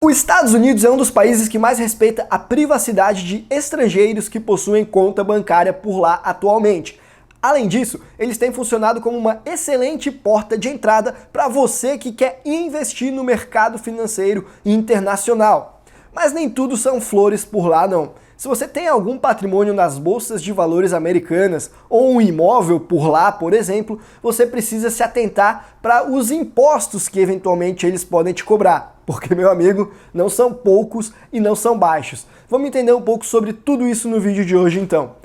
Os Estados Unidos é um dos países que mais respeita a privacidade de estrangeiros que possuem conta bancária por lá atualmente. Além disso, eles têm funcionado como uma excelente porta de entrada para você que quer investir no mercado financeiro internacional. Mas nem tudo são flores por lá não. Se você tem algum patrimônio nas bolsas de valores americanas ou um imóvel por lá, por exemplo, você precisa se atentar para os impostos que eventualmente eles podem te cobrar. Porque, meu amigo, não são poucos e não são baixos. Vamos entender um pouco sobre tudo isso no vídeo de hoje então.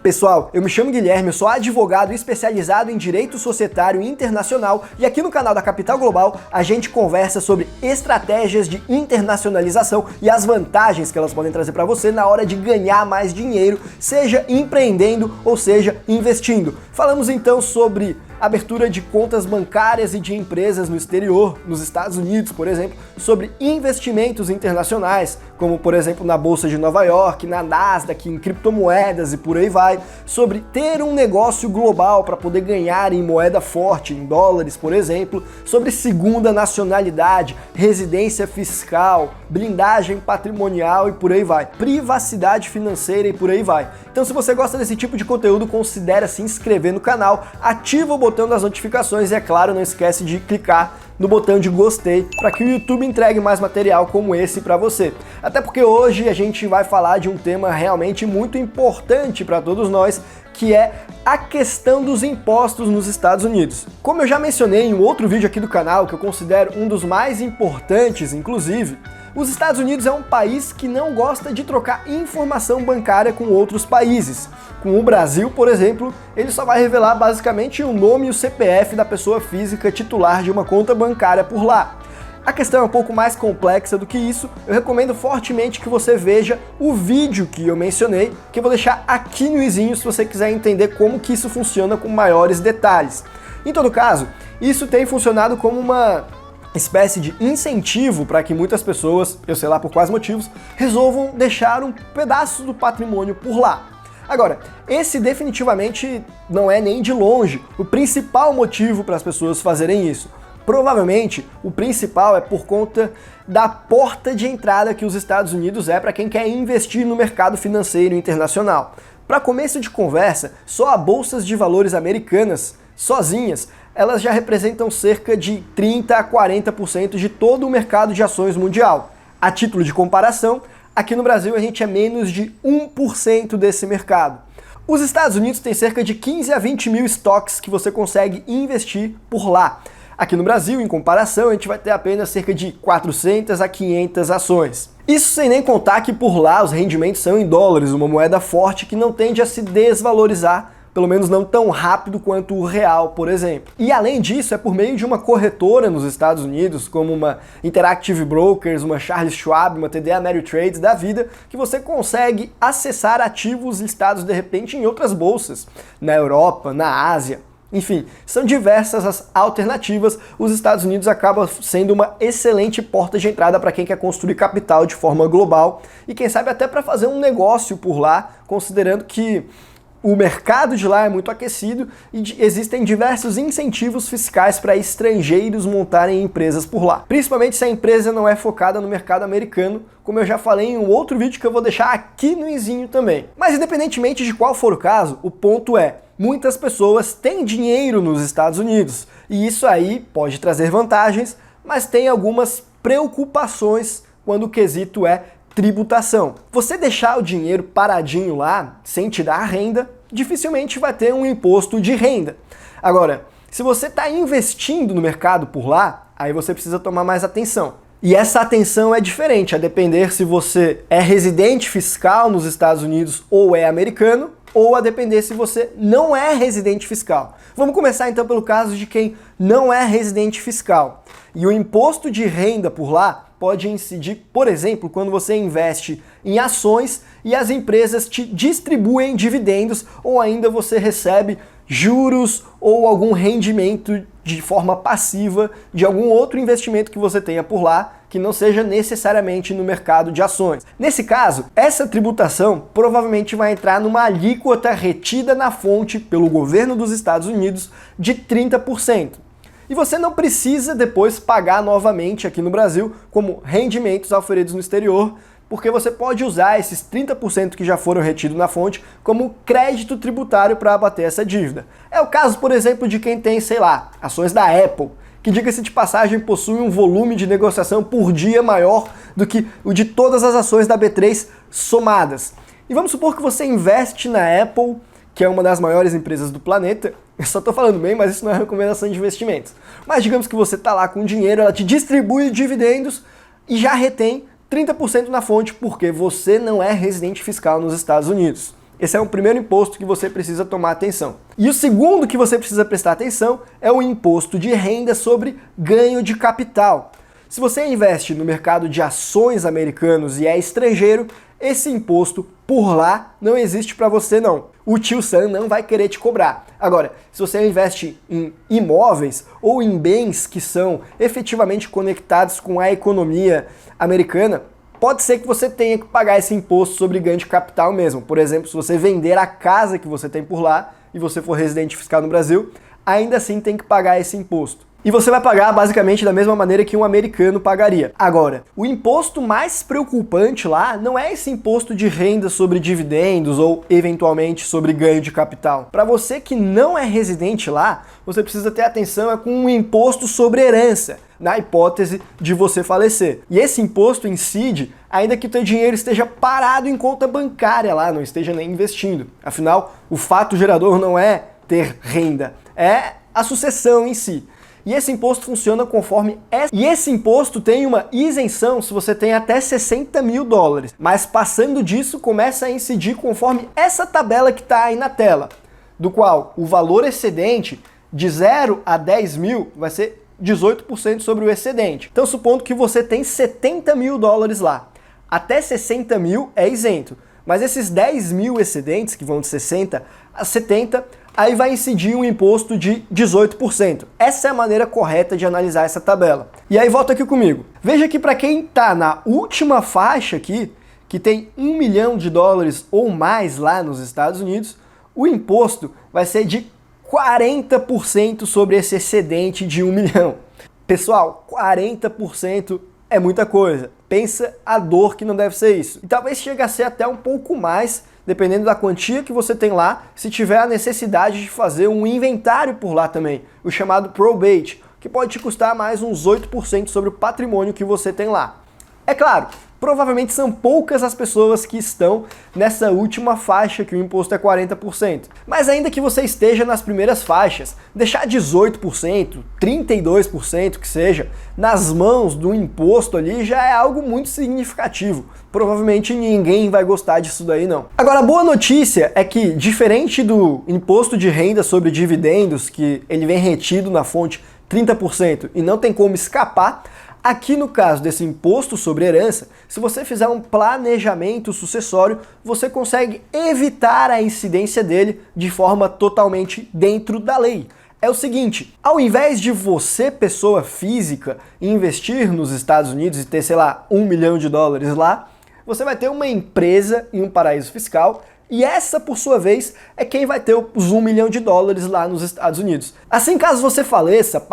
Pessoal, eu me chamo Guilherme, eu sou advogado especializado em Direito Societário Internacional e aqui no canal da Capital Global a gente conversa sobre estratégias de internacionalização e as vantagens que elas podem trazer para você na hora de ganhar mais dinheiro, seja empreendendo ou seja investindo. Falamos então sobre abertura de contas bancárias e de empresas no exterior, nos Estados Unidos, por exemplo, sobre investimentos internacionais, como por exemplo na Bolsa de Nova York, na Nasdaq, em criptomoedas e por aí vai, sobre ter um negócio global para poder ganhar em moeda forte, em dólares, por exemplo, sobre segunda nacionalidade, residência fiscal, blindagem patrimonial e por aí vai, privacidade financeira e por aí vai. Então se você gosta desse tipo de conteúdo, considere se inscrever no canal, ativa o botão das notificações e, é claro, não esquece de clicar no botão de gostei para que o YouTube entregue mais material como esse para você. Até porque hoje a gente vai falar de um tema realmente muito importante para todos nós, que é a questão dos impostos nos Estados Unidos. Como eu já mencionei em um outro vídeo aqui do canal, que eu considero um dos mais importantes, inclusive, os Estados Unidos é um país que não gosta de trocar informação bancária com outros países. Com o Brasil, por exemplo, ele só vai revelar basicamente o nome e o CPF da pessoa física titular de uma conta bancária por lá. A questão é um pouco mais complexa do que isso, eu recomendo fortemente que você veja o vídeo que eu mencionei, que eu vou deixar aqui no izinho se você quiser entender como que isso funciona com maiores detalhes. Em todo caso, isso tem funcionado como uma espécie de incentivo para que muitas pessoas, eu sei lá por quais motivos, resolvam deixar um pedaço do patrimônio por lá. Agora, esse definitivamente não é nem de longe o principal motivo para as pessoas fazerem isso. Provavelmente, o principal é por conta da porta de entrada que os Estados Unidos é para quem quer investir no mercado financeiro internacional. Para começo de conversa, só as bolsas de valores americanas, sozinhas, elas já representam cerca de 30 a 40% de todo o mercado de ações mundial. A título de comparação, aqui no Brasil a gente é menos de 1% desse mercado. Os Estados Unidos têm cerca de 15 a 20 mil estoques que você consegue investir por lá. Aqui no Brasil, em comparação, a gente vai ter apenas cerca de 400 a 500 ações. Isso sem nem contar que por lá os rendimentos são em dólares, uma moeda forte que não tende a se desvalorizar, pelo menos não tão rápido quanto o real, por exemplo. E além disso, é por meio de uma corretora nos Estados Unidos, como uma Interactive Brokers, uma Charles Schwab, uma TD Ameritrade da vida, que você consegue acessar ativos listados de repente em outras bolsas, na Europa, na Ásia. Enfim, são diversas as alternativas, os Estados Unidos acaba sendo uma excelente porta de entrada para quem quer construir capital de forma global e quem sabe até para fazer um negócio por lá, considerando que o mercado de lá é muito aquecido e existem diversos incentivos fiscais para estrangeiros montarem empresas por lá. Principalmente se a empresa não é focada no mercado americano, como eu já falei em um outro vídeo que eu vou deixar aqui no izinho também. Mas independentemente de qual for o caso, o ponto é, muitas pessoas têm dinheiro nos Estados Unidos e isso aí pode trazer vantagens, mas tem algumas preocupações quando o quesito é tributação. Você deixar o dinheiro paradinho lá, sem te dar renda, dificilmente vai ter um imposto de renda. Agora, se você está investindo no mercado por lá, aí você precisa tomar mais atenção. E essa atenção é diferente, a depender se você é residente fiscal nos Estados Unidos ou é americano, ou a depender se você não é residente fiscal. Vamos começar então pelo caso de quem não é residente fiscal. E o imposto de renda por lá pode incidir, por exemplo, quando você investe em ações e as empresas te distribuem dividendos ou ainda você recebe juros ou algum rendimento de forma passiva de algum outro investimento que você tenha por lá, que não seja necessariamente no mercado de ações. Nesse caso, essa tributação provavelmente vai entrar numa alíquota retida na fonte pelo governo dos Estados Unidos de 30%. E você não precisa depois pagar novamente aqui no Brasil como rendimentos auferidos no exterior, porque você pode usar esses 30% que já foram retidos na fonte como crédito tributário para abater essa dívida. É o caso, por exemplo, de quem tem, sei lá, ações da Apple, que, diga-se de passagem, possui um volume de negociação por dia maior do que o de todas as ações da B3 somadas. E vamos supor que você investe na Apple, que é uma das maiores empresas do planeta. Eu só estou falando bem, mas isso não é recomendação de investimentos. Mas digamos que você está lá com dinheiro, ela te distribui dividendos e já retém 30% na fonte porque você não é residente fiscal nos Estados Unidos. Esse é o primeiro imposto que você precisa tomar atenção. E o segundo que você precisa prestar atenção é o imposto de renda sobre ganho de capital. Se você investe no mercado de ações americanos e é estrangeiro, esse imposto por lá não existe para você não. O tio Sam não vai querer te cobrar. Agora, se você investe em imóveis ou em bens que são efetivamente conectados com a economia americana, pode ser que você tenha que pagar esse imposto sobre ganho de capital mesmo. Por exemplo, se você vender a casa que você tem por lá e você for residente fiscal no Brasil, ainda assim tem que pagar esse imposto. E você vai pagar basicamente da mesma maneira que um americano pagaria. Agora, o imposto mais preocupante lá não é esse imposto de renda sobre dividendos ou eventualmente sobre ganho de capital. Para você que não é residente lá, você precisa ter atenção com um imposto sobre herança, na hipótese de você falecer. E esse imposto incide ainda que o teu dinheiro esteja parado em conta bancária lá, não esteja nem investindo. Afinal, o fato gerador não é ter renda, é a sucessão em si. E esse imposto funciona conforme... E esse imposto tem uma isenção se você tem até 60 mil dólares. Mas passando disso, começa a incidir conforme essa tabela que está aí na tela. Do qual o valor excedente de 0 a 10 mil vai ser 18% sobre o excedente. Então, supondo que você tem 70 mil dólares lá. Até 60 mil é isento. Mas esses 10 mil excedentes, que vão de 60 a 70, aí vai incidir um imposto de 18%. Essa é a maneira correta de analisar essa tabela. E aí volta aqui comigo. Veja que para quem está na última faixa aqui, que tem 1 milhão de dólares ou mais lá nos Estados Unidos, o imposto vai ser de 40% sobre esse excedente de 1 milhão. Pessoal, 40% é muita coisa. Pensa a dor que não deve ser isso. E talvez chegue a ser até um pouco mais, dependendo da quantia que você tem lá, se tiver a necessidade de fazer um inventário por lá também, o chamado probate, que pode te custar mais uns 8% sobre o patrimônio que você tem lá. É claro, provavelmente são poucas as pessoas que estão nessa última faixa que o imposto é 40%. Mas ainda que você esteja nas primeiras faixas, deixar 18%, 32% que seja, nas mãos do imposto ali já é algo muito significativo. Provavelmente ninguém vai gostar disso daí não. Agora, a boa notícia é que, diferente do imposto de renda sobre dividendos, que ele vem retido na fonte 30% e não tem como escapar, aqui no caso desse imposto sobre herança, se você fizer um planejamento sucessório, você consegue evitar a incidência dele de forma totalmente dentro da lei. É o seguinte, ao invés de você, pessoa física, investir nos Estados Unidos e ter, sei lá, 1 milhão de dólares lá, você vai ter uma empresa em um paraíso fiscal e essa, por sua vez, é quem vai ter os 1 milhão de dólares lá nos Estados Unidos. Assim, caso você faleça,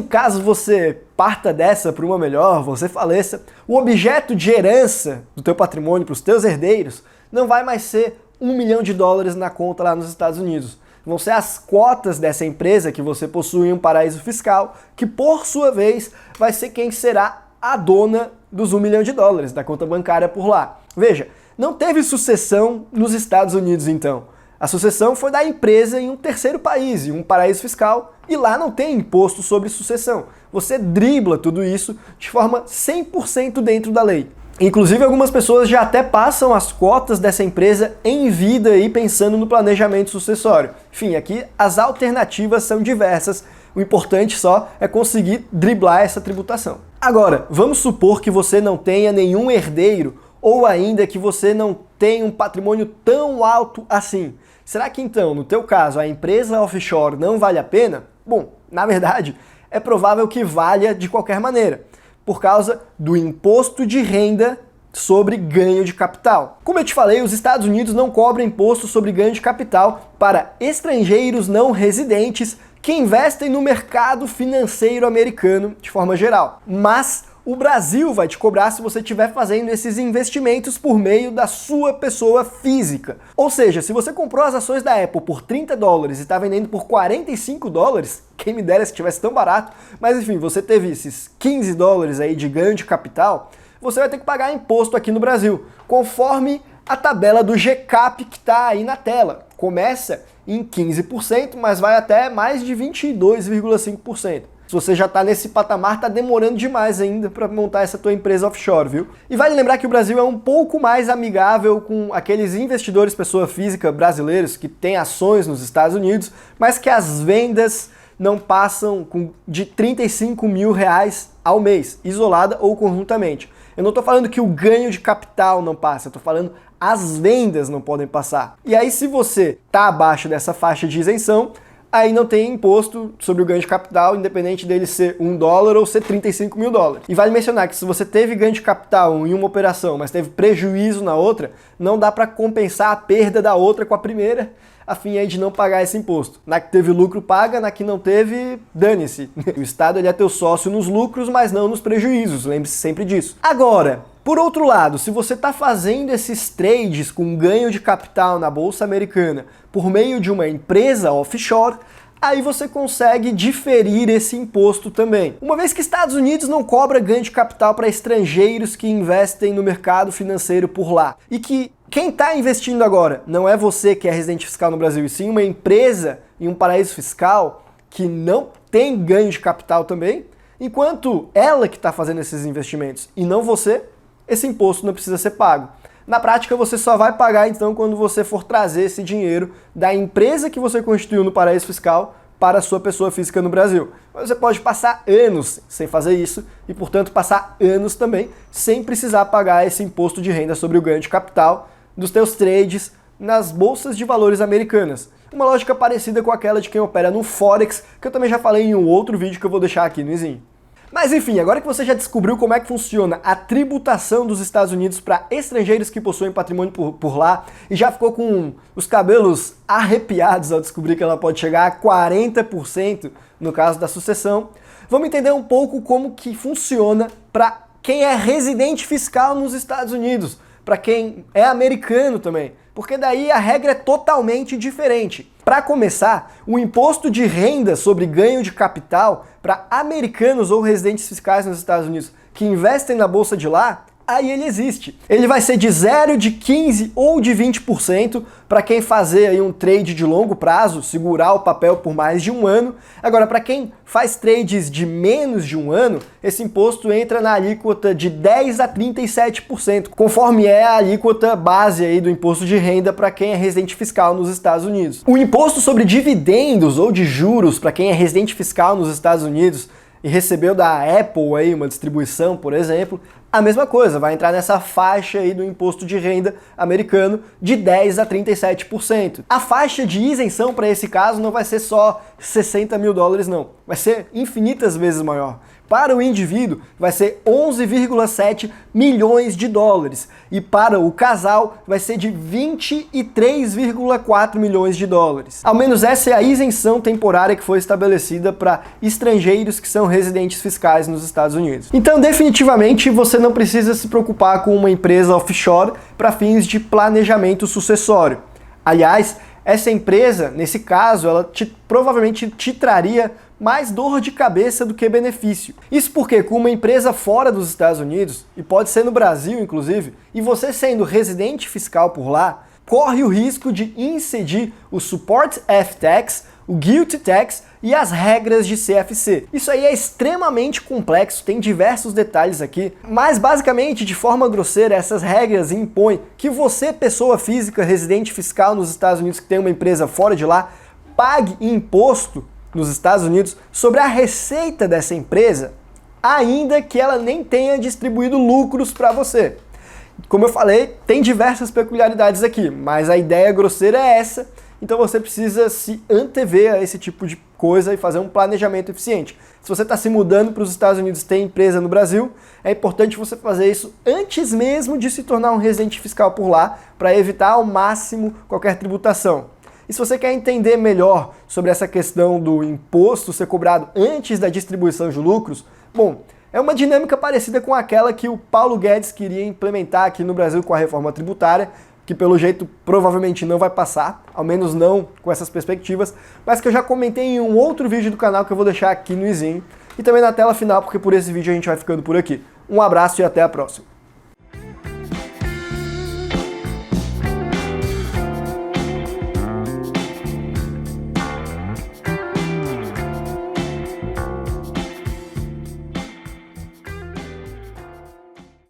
caso você parta dessa para uma melhor, você faleça, o objeto de herança do teu patrimônio para os teus herdeiros não vai mais ser 1 milhão de dólares na conta lá nos Estados Unidos. Vão ser as cotas dessa empresa que você possui em um paraíso fiscal, que por sua vez vai ser quem será a dona dos 1 milhão de dólares da conta bancária por lá. Veja, não teve sucessão nos Estados Unidos então. A sucessão foi da empresa em um terceiro país, em um paraíso fiscal, e lá não tem imposto sobre sucessão. Você dribla tudo isso de forma 100% dentro da lei. Inclusive, algumas pessoas já até passam as cotas dessa empresa em vida e pensando no planejamento sucessório. Enfim, aqui as alternativas são diversas. O importante só é conseguir driblar essa tributação. Agora, vamos supor que você não tenha nenhum herdeiro ou ainda que você não tenha um patrimônio tão alto assim. Será que então, no teu caso, a empresa offshore não vale a pena? Bom, Na verdade, é provável que valha de qualquer maneira, por causa do imposto de renda sobre ganho de capital. Como eu te falei, os Estados Unidos não cobram imposto sobre ganho de capital para estrangeiros não residentes que investem no mercado financeiro americano de forma geral. Mas o Brasil vai te cobrar se você estiver fazendo esses investimentos por meio da sua pessoa física. Ou seja, se você comprou as ações da Apple por $30 e está vendendo por $45, quem me dera se tivesse tão barato, mas enfim, você teve esses $15 aí de ganho de capital, você vai ter que pagar imposto aqui no Brasil, conforme a tabela do GCAP que está aí na tela. Começa em 15%, mas vai até mais de 22,5%. Se você já está nesse patamar, está demorando demais ainda para montar essa tua empresa offshore, viu? E vale lembrar que o Brasil é um pouco mais amigável com aqueles investidores pessoa física brasileiros que têm ações nos Estados Unidos, mas que as vendas não passam de R$35 mil ao mês, isolada ou conjuntamente. Eu não estou falando que o ganho de capital não passa, eu estou falando as vendas não podem passar. E aí, se você está abaixo dessa faixa de isenção, aí não tem imposto sobre o ganho de capital, independente dele ser $1 ou ser $35 mil. E vale mencionar que se você teve ganho de capital em uma operação, mas teve prejuízo na outra, não dá para compensar a perda da outra com a primeira, a fim aí de não pagar esse imposto. Na que teve lucro paga, na que não teve, dane-se. O Estado ele é teu sócio nos lucros, mas não nos prejuízos, lembre-se sempre disso. Agora, por outro lado, se você está fazendo esses trades com ganho de capital na Bolsa Americana por meio de uma empresa offshore, aí você consegue diferir esse imposto também. Uma vez que Estados Unidos não cobra ganho de capital para estrangeiros que investem no mercado financeiro por lá, e que quem está investindo agora não é você que é residente fiscal no Brasil, e sim uma empresa em um paraíso fiscal que não tem ganho de capital também, enquanto ela que está fazendo esses investimentos e não você, esse imposto não precisa ser pago. Na prática, você só vai pagar então quando você for trazer esse dinheiro da empresa que você constituiu no paraíso fiscal para a sua pessoa física no Brasil. Mas você pode passar anos sem fazer isso e, portanto, passar anos também sem precisar pagar esse imposto de renda sobre o ganho de capital dos teus trades nas bolsas de valores americanas. Uma lógica parecida com aquela de quem opera no Forex, que eu também já falei em um outro vídeo que eu vou deixar aqui no izinho. Mas enfim, agora que você já descobriu como é que funciona a tributação dos Estados Unidos para estrangeiros que possuem patrimônio por lá e já ficou com os cabelos arrepiados ao descobrir que ela pode chegar a 40% no caso da sucessão, vamos entender um pouco como que funciona para quem é residente fiscal nos Estados Unidos, para quem é americano também, porque daí a regra é totalmente diferente. Para começar, o imposto de renda sobre ganho de capital para americanos ou residentes fiscais nos Estados Unidos que investem na bolsa de lá, aí ele existe. Ele vai ser de 0, de 15% ou de 20% para quem fazer aí um trade de longo prazo, segurar o papel por mais de um ano. Agora, para quem faz trades de menos de um ano, esse imposto entra na alíquota de 10% a 37%, conforme é a alíquota base aí do imposto de renda para quem é residente fiscal nos Estados Unidos. O imposto sobre dividendos ou de juros para quem é residente fiscal nos Estados Unidos e recebeu da Apple aí uma distribuição, por exemplo, a mesma coisa, vai entrar nessa faixa aí do imposto de renda americano de 10% a 37%. A faixa de isenção para esse caso não vai ser só $60 mil não, vai ser infinitas vezes maior. Para o indivíduo vai ser 11,7 milhões de dólares e para o casal vai ser de 23,4 milhões de dólares. Ao menos essa é a isenção temporária que foi estabelecida para estrangeiros que são residentes fiscais nos Estados Unidos. Então, definitivamente, você não precisa se preocupar com uma empresa offshore para fins de planejamento sucessório. Aliás, essa empresa, nesse caso, ela provavelmente te traria mais dor de cabeça do que benefício. Isso porque com uma empresa fora dos Estados Unidos, e pode ser no Brasil inclusive, e você sendo residente fiscal por lá, corre o risco de incidir o Support F-Tax, o GILTI Tax e as regras de CFC. Isso aí é extremamente complexo, tem diversos detalhes aqui, mas basicamente, de forma grosseira, essas regras impõem que você, pessoa física residente fiscal nos Estados Unidos que tem uma empresa fora de lá, pague imposto nos Estados Unidos sobre a receita dessa empresa, ainda que ela nem tenha distribuído lucros para você. Como eu falei, tem diversas peculiaridades aqui, mas a ideia grosseira é essa, então você precisa se antever a esse tipo de coisa e fazer um planejamento eficiente. Se você está se mudando para os Estados Unidos e tem empresa no Brasil, é importante você fazer isso antes mesmo de se tornar um residente fiscal por lá, para evitar ao máximo qualquer tributação. E se você quer entender melhor sobre essa questão do imposto ser cobrado antes da distribuição de lucros, bom, é uma dinâmica parecida com aquela que o Paulo Guedes queria implementar aqui no Brasil com a reforma tributária, que pelo jeito provavelmente não vai passar, ao menos não com essas perspectivas, mas que eu já comentei em um outro vídeo do canal que eu vou deixar aqui no izinho e também na tela final, porque por esse vídeo a gente vai ficando por aqui. Um abraço e até a próxima.